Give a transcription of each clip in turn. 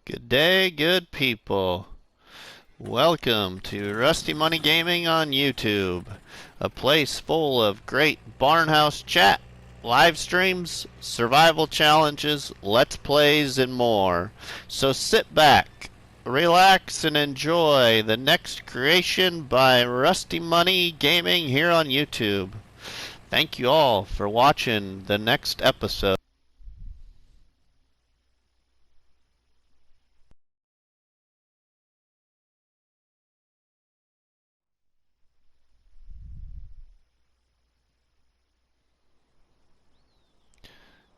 Good day, good people. Welcome to Rusty Money Gaming on YouTube, a place full of great barnhouse chat, live streams, survival challenges, let's plays, and more. So sit back, relax, and enjoy the next creation by Rusty Money Gaming here on YouTube. Thank you all for watching the next episode.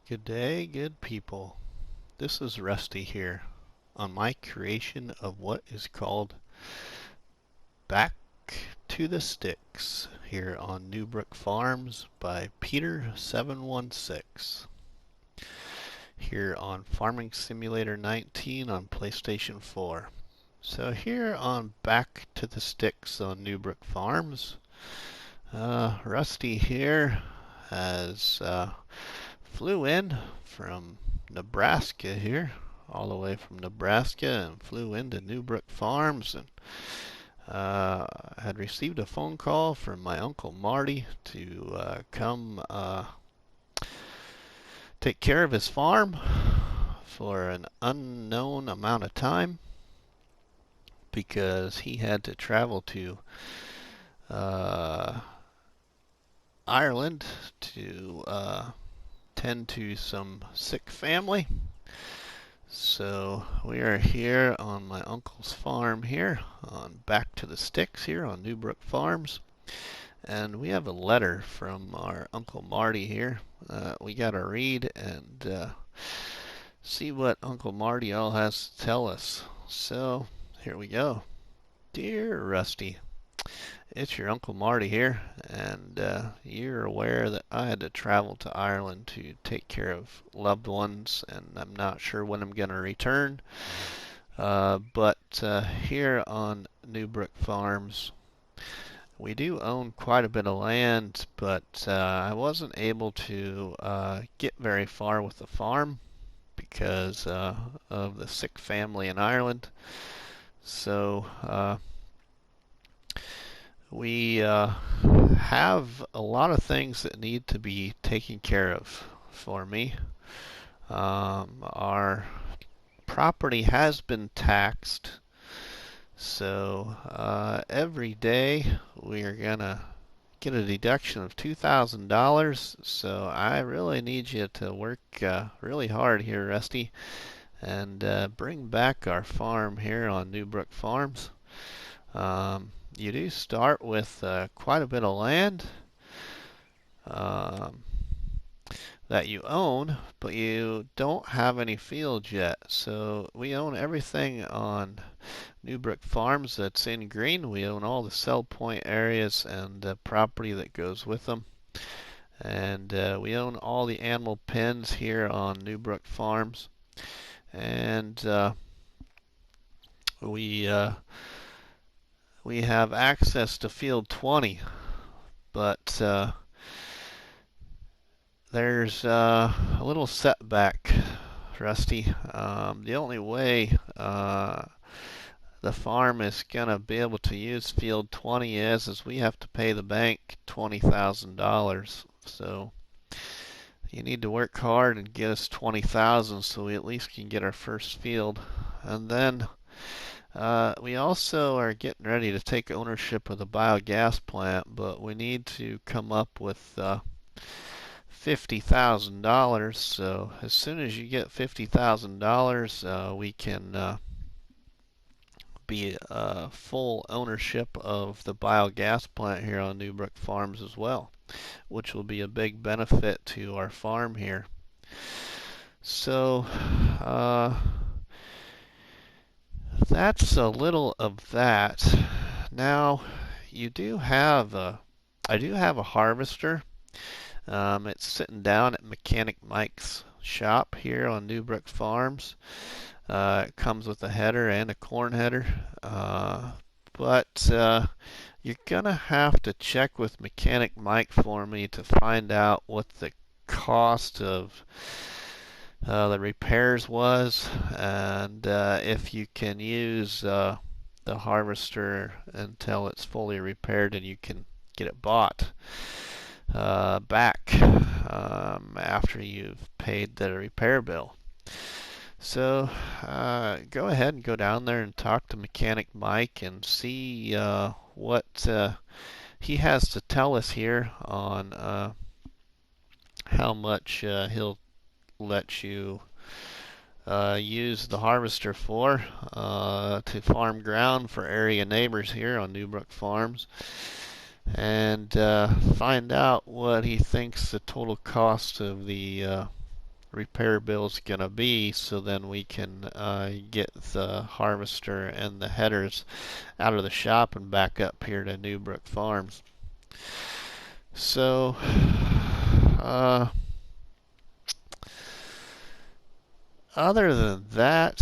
Good day, good people. This is Rusty here on my creation of what is called Back to the Sticks here on Newbrook Farms by Peter716 here on Farming Simulator 19 on PlayStation 4. So here on Back to the Sticks on Newbrook Farms, Rusty here has flew in from Nebraska here, all the way from Nebraska, and flew into Newbrook Farms, and had received a phone call from my Uncle Marty to come take care of his farm for an unknown amount of time because he had to travel to Ireland to tend to some sick family. So we are here on my uncle's farm here on Back to the Sticks here on Newbrook Farms, and we have a letter from our Uncle Marty here. We got to read and see what Uncle Marty all has to tell us. So here we go. Dear Rusty, it's your Uncle Marty here, and you're aware that I had to travel to Ireland to take care of loved ones, and I'm not sure when I'm going to return. But here on Newbrook Farms, we do own quite a bit of land, but I wasn't able to get very far with the farm because of the sick family in Ireland. So we have a lot of things that need to be taken care of for me. Our property has been taxed, so every day we are gonna get a deduction of $2,000. So I really need you to work really hard here, Rusty, and bring back our farm here on Newbrook Farms. You do start with quite a bit of land that you own, but you don't have any fields yet. So we own everything on Newbrook Farms that's in green. We own all the sell point areas and the property that goes with them. And we own all the animal pens here on Newbrook Farms. And we have access to field 20, but there's a little setback, Rusty. The only way the farm is going to be able to use field 20 is we have to pay the bank $20,000. So you need to work hard and get us $20,000 so we at least can get our first field. And then we also are getting ready to take ownership of the biogas plant, but we need to come up with $50,000. So as soon as you get $50,000, we can be full ownership of the biogas plant here on Newbrook Farms as well, which will be a big benefit to our farm here. So that's a little of that. Now, I do have a harvester. It's sitting down at Mechanic Mike's shop here on Newbrook Farms. It comes with a header and a corn header. But you're gonna have to check with Mechanic Mike for me to find out what the cost of the repairs was, and if you can use the harvester until it's fully repaired and you can get it bought back after you've paid the repair bill. So go ahead and go down there and talk to Mechanic Mike and see what he has to tell us here on how much he'll let you use the harvester for to farm ground for area neighbors here on Newbrook Farms, and find out what he thinks the total cost of the repair bill is going to be, so then we can get the harvester and the headers out of the shop and back up here to Newbrook Farms. So other than that,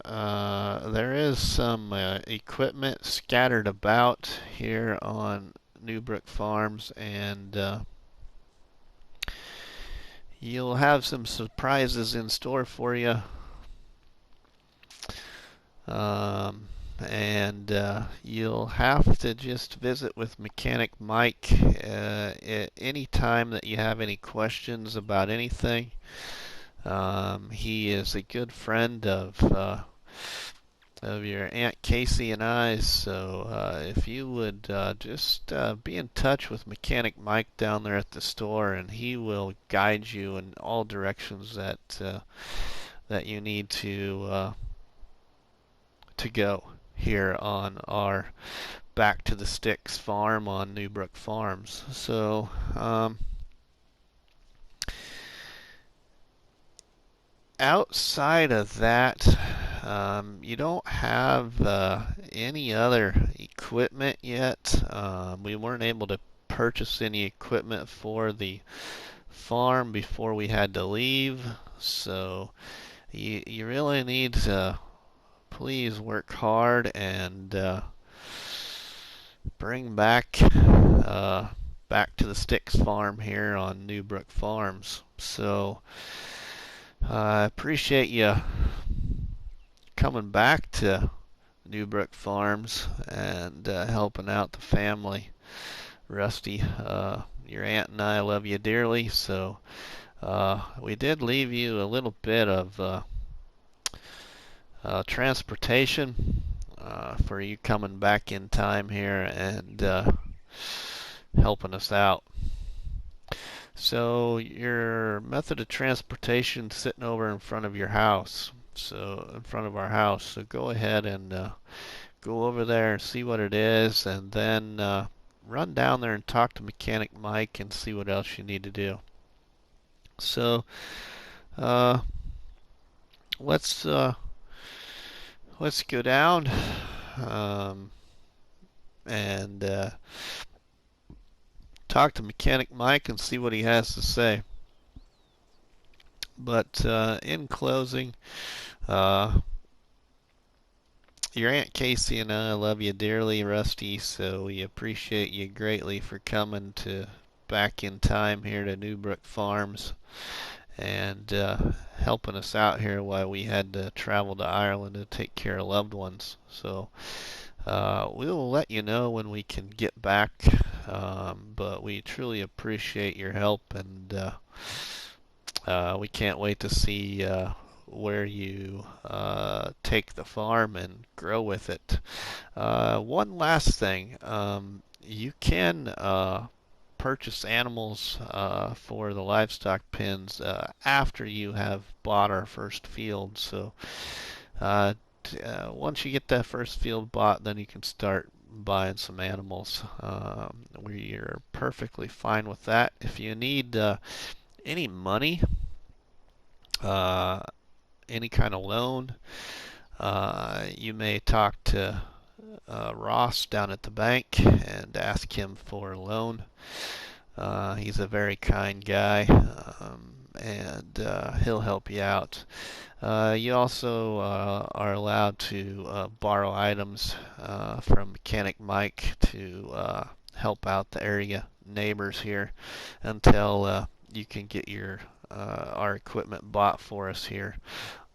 there is some equipment scattered about here on Newbrook Farms, and you'll have some surprises in store for you. And you'll have to just visit with Mechanic Mike any time that you have any questions about anything. He is a good friend of your Aunt Casey and I, so if you would just be in touch with Mechanic Mike down there at the store, and he will guide you in all directions that that you need to go here on our Back to the Sticks farm on Newbrook Farms. So outside of that, you don't have any other equipment yet. We weren't able to purchase any equipment for the farm before we had to leave, so you really need to please work hard and bring back back to the Sticks farm here on Newbrook Farms. So I appreciate you coming back to Newbrook Farms and helping out the family. Rusty, your aunt and I love you dearly, so we did leave you a little bit of transportation for you coming back in time here and helping us out. So your method of transportation sitting over in front of your house, so in front of our house. So go ahead and go over there and see what it is, and then run down there and talk to Mechanic Mike and see what else you need to do. So let's go down and talk to Mechanic Mike and see what he has to say. But in closing, your Aunt Casey and I love you dearly, Rusty, so we appreciate you greatly for coming back in time here to Newbrook Farms and helping us out here while we had to travel to Ireland to take care of loved ones. So we'll let you know when we can get back, but we truly appreciate your help, and we can't wait to see where you take the farm and grow with it. One last thing, you can purchase animals for the livestock pens after you have bought our first field. So once you get that first field bought, then you can start buying some animals. We're perfectly fine with that. If you need any money, any kind of loan, you may talk to Ross down at the bank and ask him for a loan. He's a very kind guy, and he'll help you out. You also are allowed to borrow items from Mechanic Mike to help out the area neighbors here until you can get your our equipment bought for us here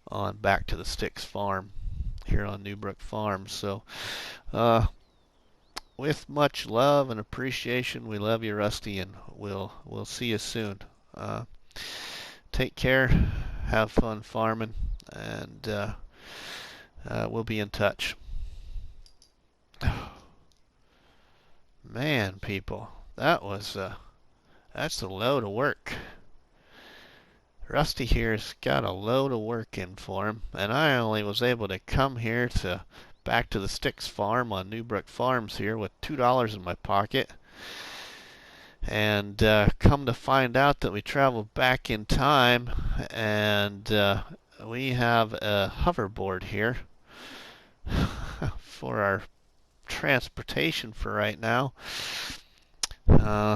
on Back to the Sticks Farm here on Newbrook Farm. So with much love and appreciation, we love you, Rusty, and we'll see you soon. Take care, have fun farming, and we'll be in touch. Man, people, that's a load of work. Rusty here's got a load of work in for him, and I only was able to come here to Back to the Sticks Farm on Newbrook Farms here with $2 in my pocket, and come to find out that we traveled back in time, and we have a hoverboard here for our transportation for right now.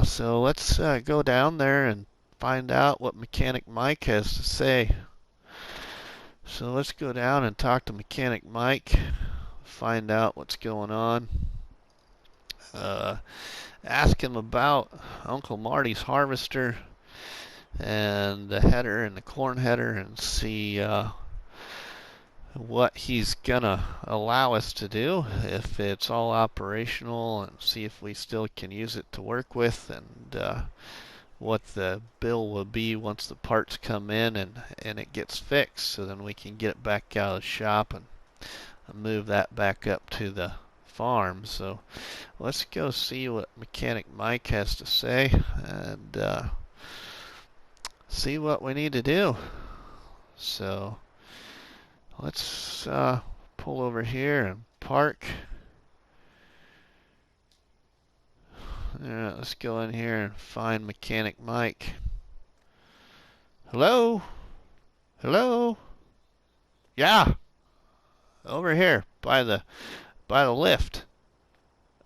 So let's go down there and find out what Mechanic Mike has to say. So let's go down and talk to Mechanic Mike, find out what's going on. Ask him about Uncle Marty's harvester and the header and the corn header, and see what he's gonna allow us to do, if it's all operational, and see if we still can use it to work with, and what the bill will be once the parts come in and it gets fixed, so then we can get it back out of the shop and move that back up to the farm. So let's go see what Mechanic Mike has to say, and see what we need to do. So let's pull over here and park. Alright, let's go in here and find Mechanic Mike. Hello? Hello? Yeah. Over here by the lift.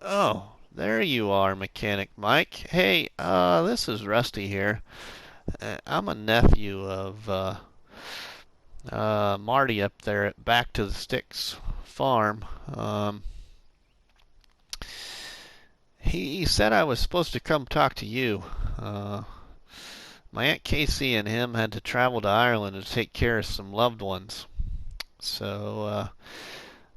Oh, there you are, Mechanic Mike. Hey, this is Rusty here. I'm a nephew of Marty up there at Back to the Sticks Farm. He said I was supposed to come talk to you. My Aunt Casey and him had to travel to Ireland to take care of some loved ones. So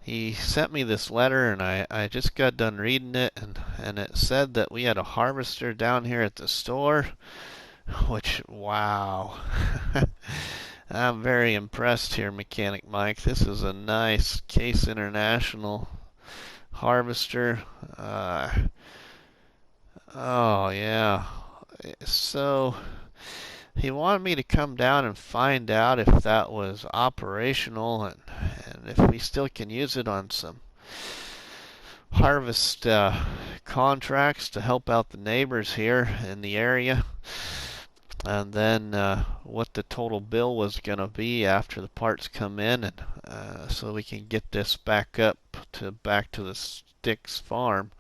he sent me this letter, and I just got done reading it, and it said that we had a harvester down here at the store, which, wow. I'm very impressed here, Mechanic Mike. This is a nice Case International harvester. Oh, yeah. So he wanted me to come down and find out if that was operational, and if we still can use it on some harvest contracts to help out the neighbors here in the area, and then what the total bill was going to be after the parts come in, and so we can get this back up to Back to the Sticks Farm.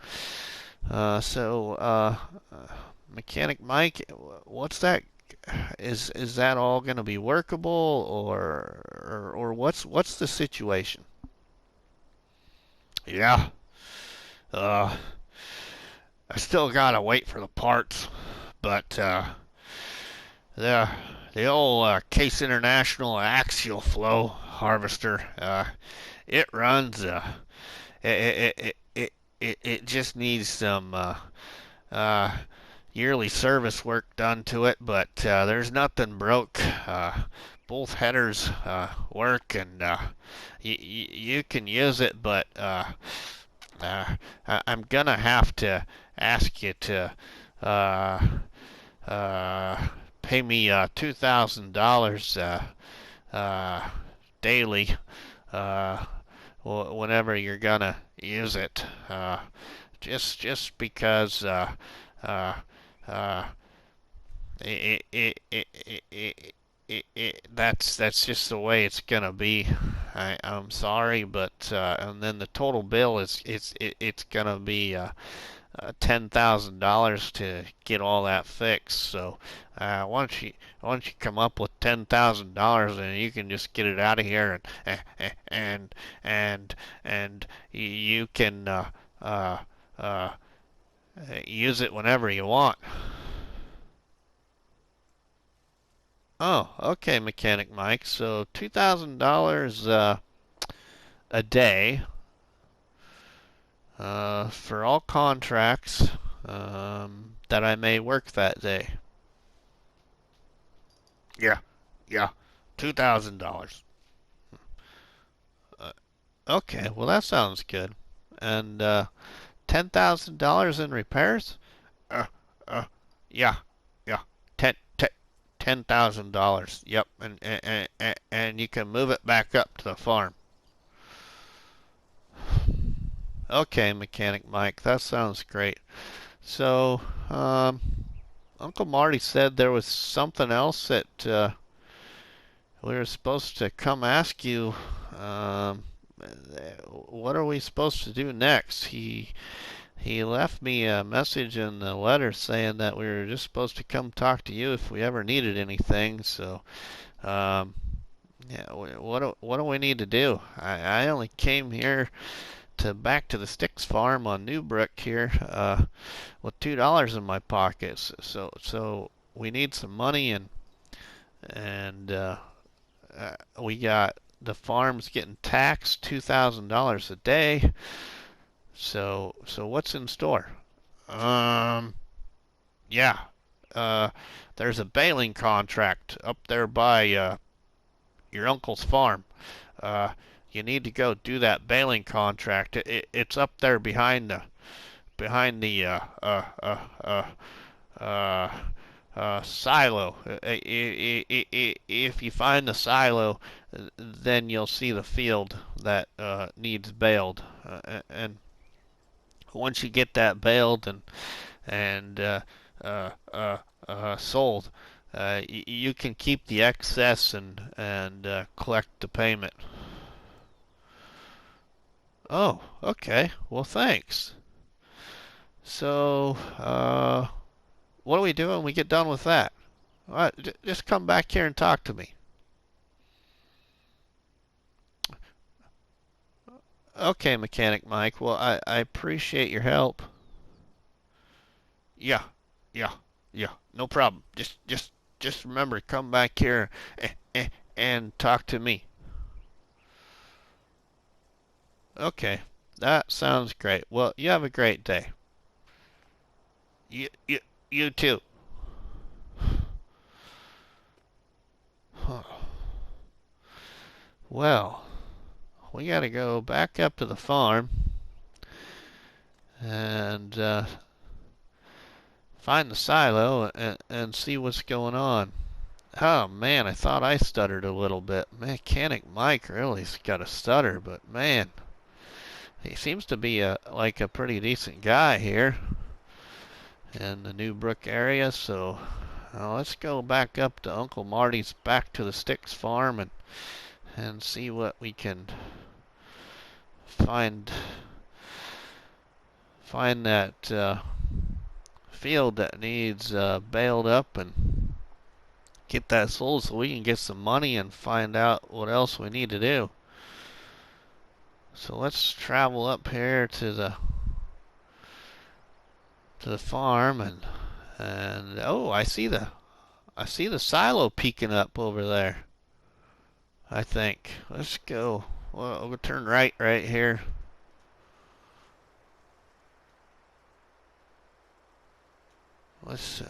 Mechanic Mike, what's that? Is that all going to be workable, or what's the situation? Yeah. I still gotta wait for the parts, but the old Case International axial flow harvester, it runs. It just needs some yearly service work done to it, but there's nothing broke. Both headers work, and you can use it, but I'm gonna have to ask you to pay me $2,000 daily whenever you're gonna use it. Just because that's just the way it's gonna be. I'm sorry, but and then the total bill is it's gonna be $10,000 to get all that fixed. So why don't you come up with $10,000, and you can just get it out of here, and you can use it whenever you want. Oh, okay, Mechanic Mike. So $2,000 a day for all contracts that I may work that day. Yeah, yeah, $2,000. Uh, okay, well that sounds good. And $10,000 in repairs? Uh, uh, yeah, yeah, $10,000. Yep, and you can move it back up to the farm. Okay, Mechanic Mike, that sounds great. So, Uncle Marty said there was something else that we were supposed to come ask you. Um, what are we supposed to do next? He left me a message in the letter saying that we were just supposed to come talk to you if we ever needed anything. So, um, yeah, what do we need to do? I only came here to back to the Sticks farm on Newbrook here with $2 in my pockets. So we need some money and we got the farm's getting taxed $2,000 a day. So what's in store? Um, yeah. Uh, there's a baling contract up there by your uncle's farm. Uh, you need to go do that baling contract. It's up there behind the uh, silo. If you find the silo, then you'll see the field that needs baled. And once you get that baled and uh, uh, sold, you can keep the excess and collect the payment. Oh, okay. Well, thanks. So, what do we do when we get done with that? All right, just come back here and talk to me. Okay, Mechanic Mike. Well, I appreciate your help. Yeah, yeah, yeah. No problem. Just remember, come back here and talk to me. Okay, that sounds great. Well, you have a great day. You you you too. Well, we gotta go back up to the farm and find the silo and see what's going on. Oh man, I thought I stuttered a little bit. Mechanic Mike really's got a stutter, but man, he seems to be like a pretty decent guy here in the Newbrook area. So let's go back up to Uncle Marty's back to the Sticks farm and see what we can find that field that needs baled up and get that sold so we can get some money and find out what else we need to do. So let's travel up here to the farm and oh, I see the silo peeking up over there. I think let's go. Well, we'll turn right here.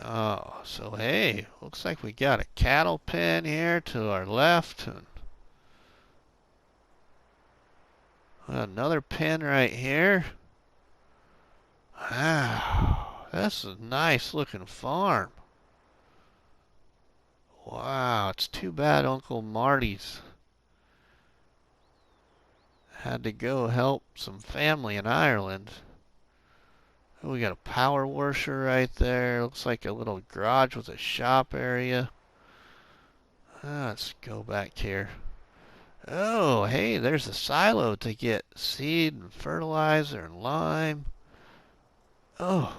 Oh, so hey, looks like we got a cattle pen here to our left, and another pen right here. Wow, that's a nice looking farm. Wow, it's too bad Uncle Marty's had to go help some family in Ireland. Oh, we got a power washer right there. Looks like a little garage with a shop area. Let's go back here. Oh, hey, there's a silo to get seed and fertilizer and lime. Oh,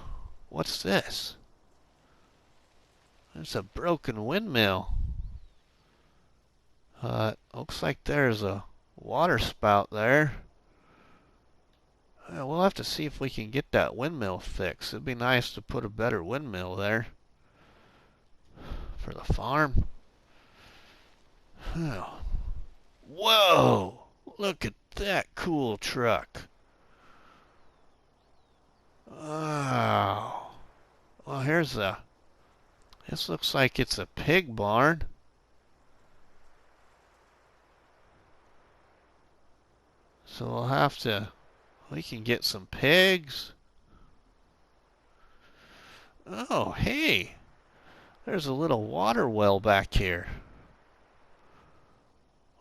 what's this? There's a broken windmill. Looks like there's a water spout there. We'll have to see if we can get that windmill fixed. It'd be nice to put a better windmill there for the farm. Oh. Whoa! Look at that cool truck. Wow. Well, this looks like it's a pig barn. So we can get some pigs. Oh, hey, there's a little water well back here.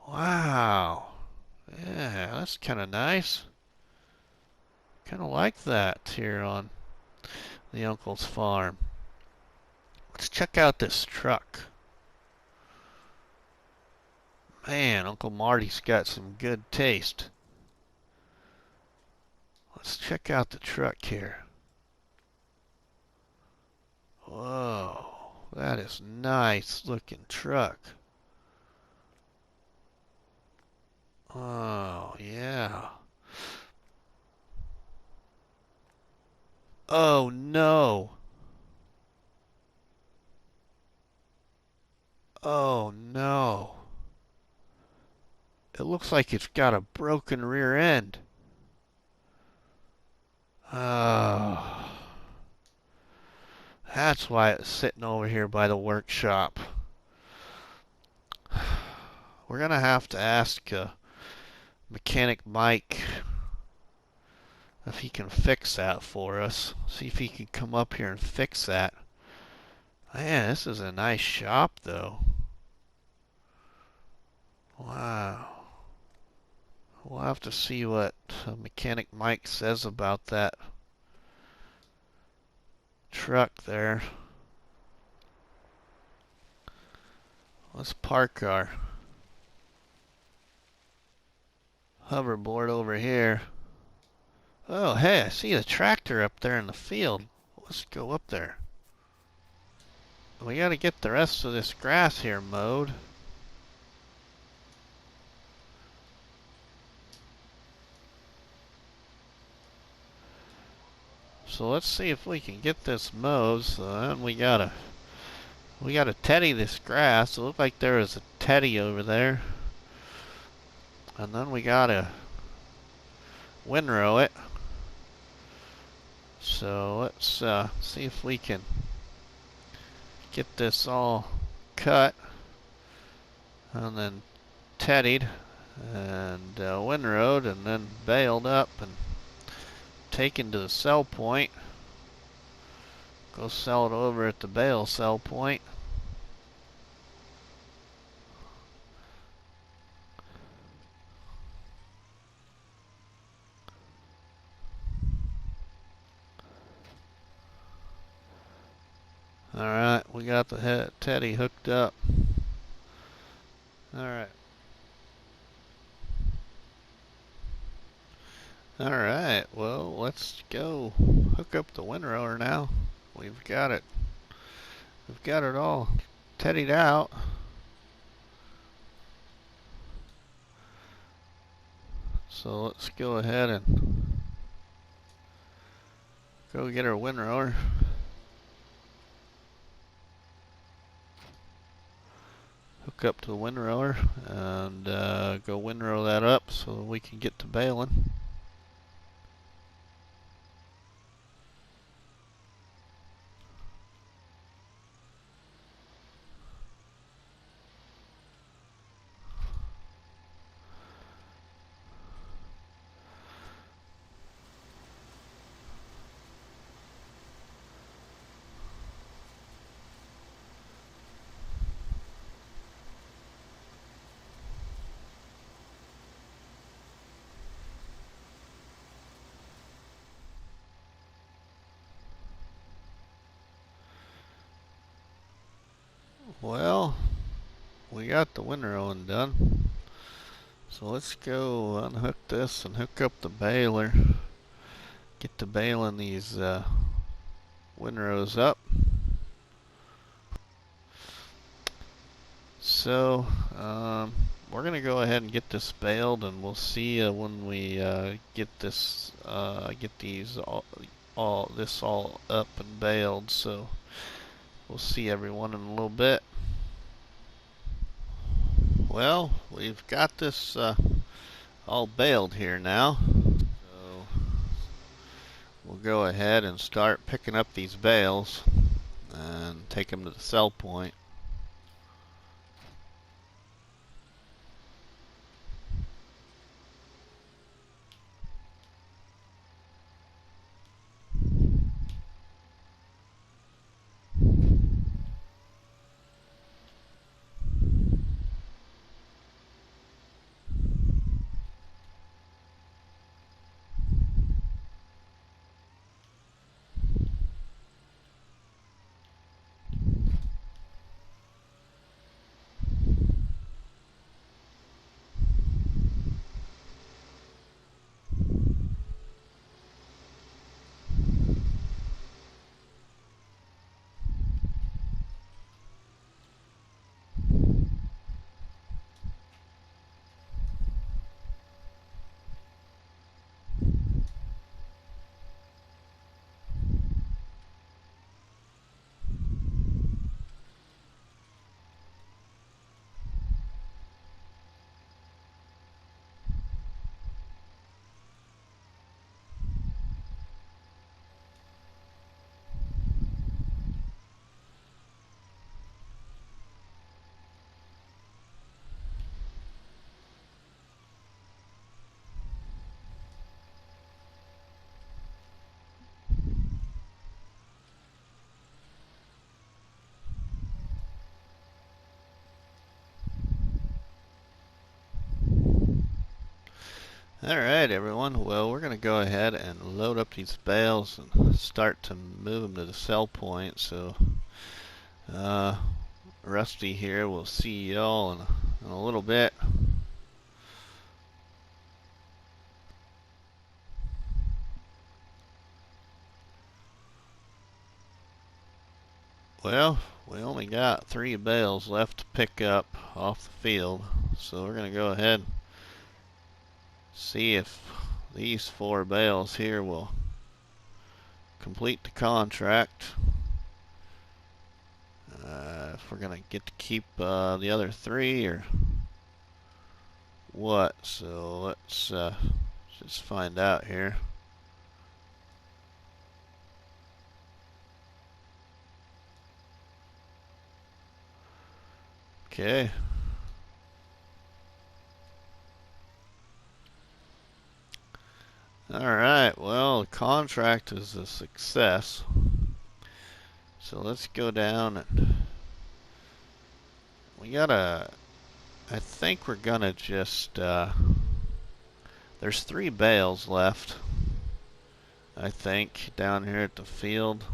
Wow. Yeah, that's kind of nice. Kind of like that here on the uncle's farm. Let's check out this truck. Man, Uncle Marty's got some good taste. Let's check out the truck here. Whoa, that is nice looking truck. Oh, yeah. Oh, no. Oh, no. It looks like it's got a broken rear end. Oh. That's why it's sitting over here by the workshop. We're going to have to ask Mechanic Mike if he can fix that for us. See if he can come up here and fix that. Man, this is a nice shop, though. Wow. We'll have to see what Mechanic Mike says about that truck there. Let's park our hoverboard over here. Oh, hey, I see the tractor up there in the field. Let's go up there. We gotta get the rest of this grass here mowed. So let's see if we can get this mowed. So then we gotta teddy this grass. It looked like there was a teddy over there. And then we gotta windrow it. So let's see if we can get this all cut and then teddied and windrowed and then baled up and taken to the sell point. Go sell it over at the bale sell point. Alright, we got the teddy hooked up. Alright. Alright, well, let's go hook up the windrower now. We've got it all teddied out. So let's go ahead and go get our windrower. Hook up to the windrower and go windrow that up so that we can get to baling. Well, we got the windrowing done. So let's go unhook this and hook up the baler. Get to baling these windrows up. So we're gonna go ahead and get this baled, and we'll see when we get these all up and baled. So we'll see everyone in a little bit. well, we've got this all baled here now. So we'll go ahead and start picking up these bales and take them to the sell point. Alright everyone, well we're going to go ahead and load up these bales and start to move them to the sell point. So Rusty here will see y'all in a little bit. Well, we only got 3 bales left to pick up off the field, so we're going to go ahead and see if these 4 bales here will complete the contract. If we're gonna get to keep the other 3 or what. So let's just find out here. Okay. Alright, well, the contract is a success. So let's go down and we gotta, I think we're gonna just, there's 3 bales left, I think, down here at the field.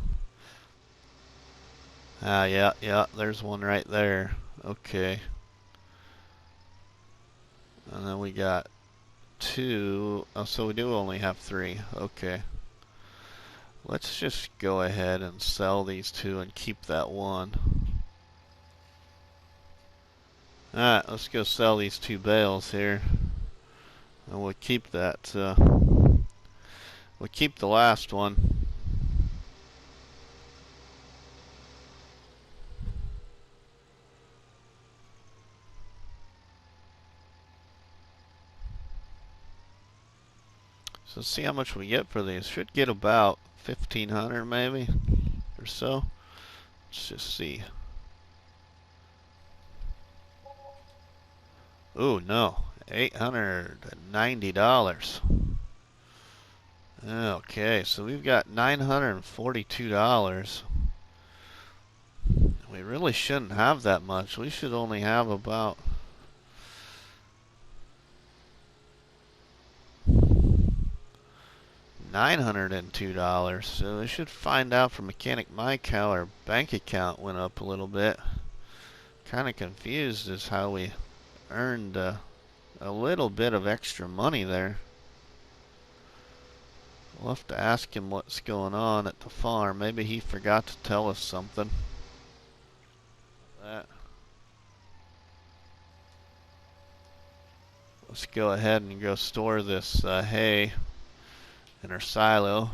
Yeah, there's one right there. Okay. And then we got 2. Oh, so we do only have 3. Okay. Let's just go ahead and sell these 2 and keep that 1. Alright, let's go sell these 2 bales here. And we'll keep that, we'll keep the last one. So let's see how much we get for these. Should get about 1,500 maybe, or so. Let's just see. Ooh, no. $890. Okay, so we've got $942. We really shouldn't have that much. We should only have about $902. So we should find out from Mechanic Mike how our bank account went up a little bit. Kind of confused as how we earned a little bit of extra money there. We'll have to ask him what's going on at the farm. Maybe he forgot to tell us something. Let's go ahead and go store this hay in our silo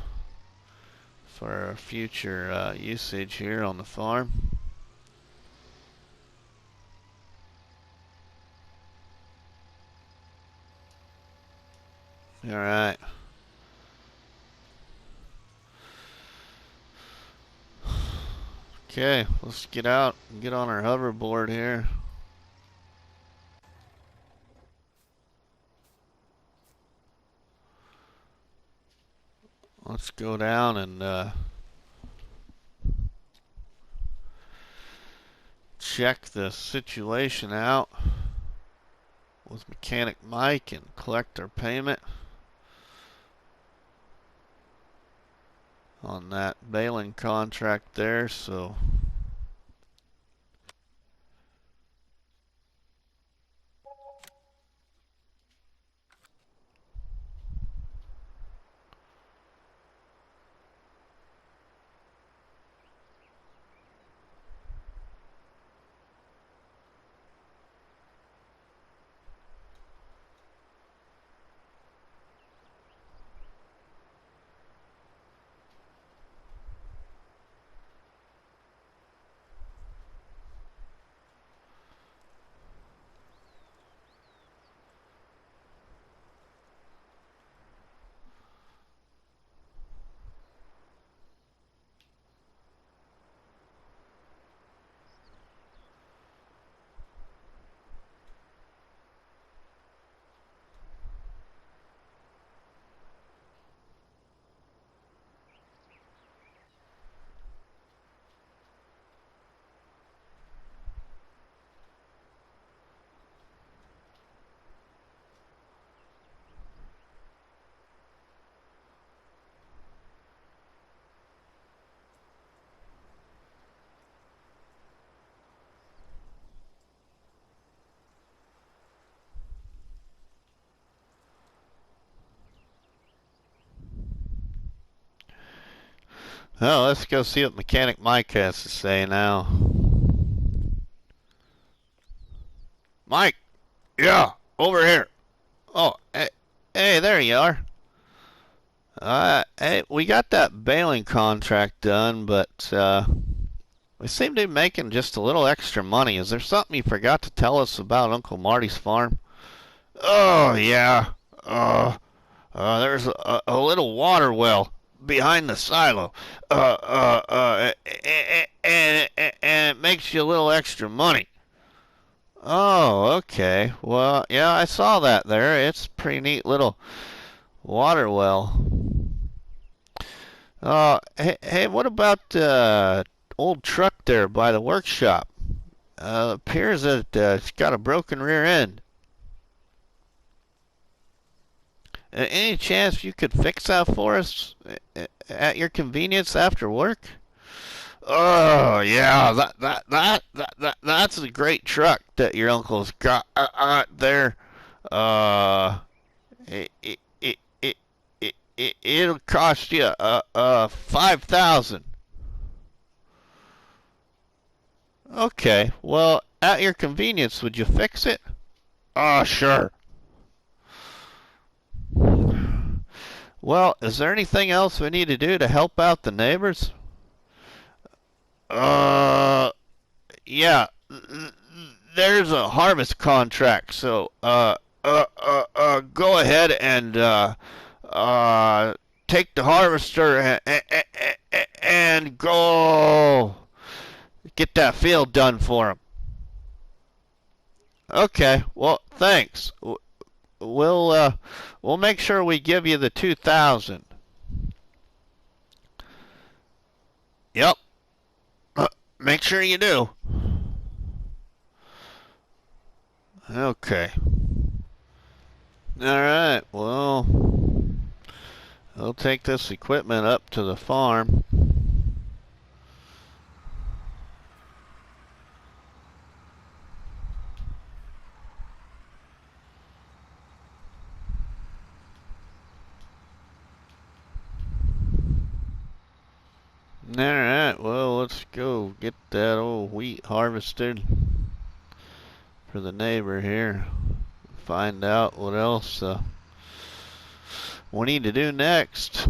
for future usage here on the farm. Alright. Okay, let's get out and get on our hoverboard here. Let's go down and check the situation out with Mechanic Mike and collect our payment on that baling contract there. So well, let's go see what Mechanic Mike has to say now. Mike! Yeah, over here. Oh, hey, there you are. Hey, we got that baling contract done, but we seem to be making just a little extra money. Is there something you forgot to tell us about Uncle Marty's farm? Oh, yeah. There's a little water well behind the silo. And it makes you a little extra money. Oh, okay. Well, yeah, I saw that there. It's a pretty neat little water well. Hey, what about old truck there by the workshop? Appears that it's got a broken rear end. Any chance you could fix that for us at your convenience after work? Oh yeah, that's a great truck that your uncle's got there. Uh, it, it, it, it'll cost you 5,000. Okay, well, at your convenience, would you fix it? Oh, sure. Well, is there anything else we need to do to help out the neighbors? Uh, yeah. There's a harvest contract, so go ahead and take the harvester and go get that field done for him. Okay. Well, thanks. We'll make sure we give you the 2,000. Yep. Make sure you do. Okay. Alright, well, I'll take this equipment up to the farm. Alright, well, let's go get that old wheat harvested for the neighbor here. Find out what else we need to do next.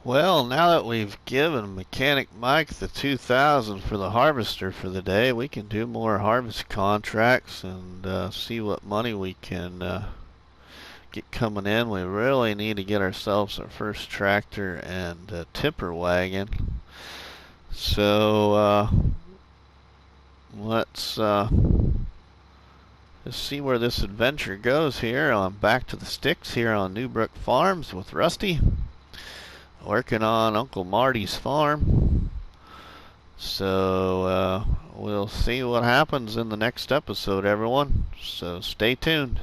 Well, now that we've given Mechanic Mike the 2,000 for the harvester for the day, we can do more harvest contracts and see what money we can get coming in. We really need to get ourselves our first tractor and tipper wagon. So let's just see where this adventure goes here. I'm back to the sticks here on Newbrook Farms with Rusty, working on Uncle Marty's farm. So we'll see what happens in the next episode, everyone. So stay tuned.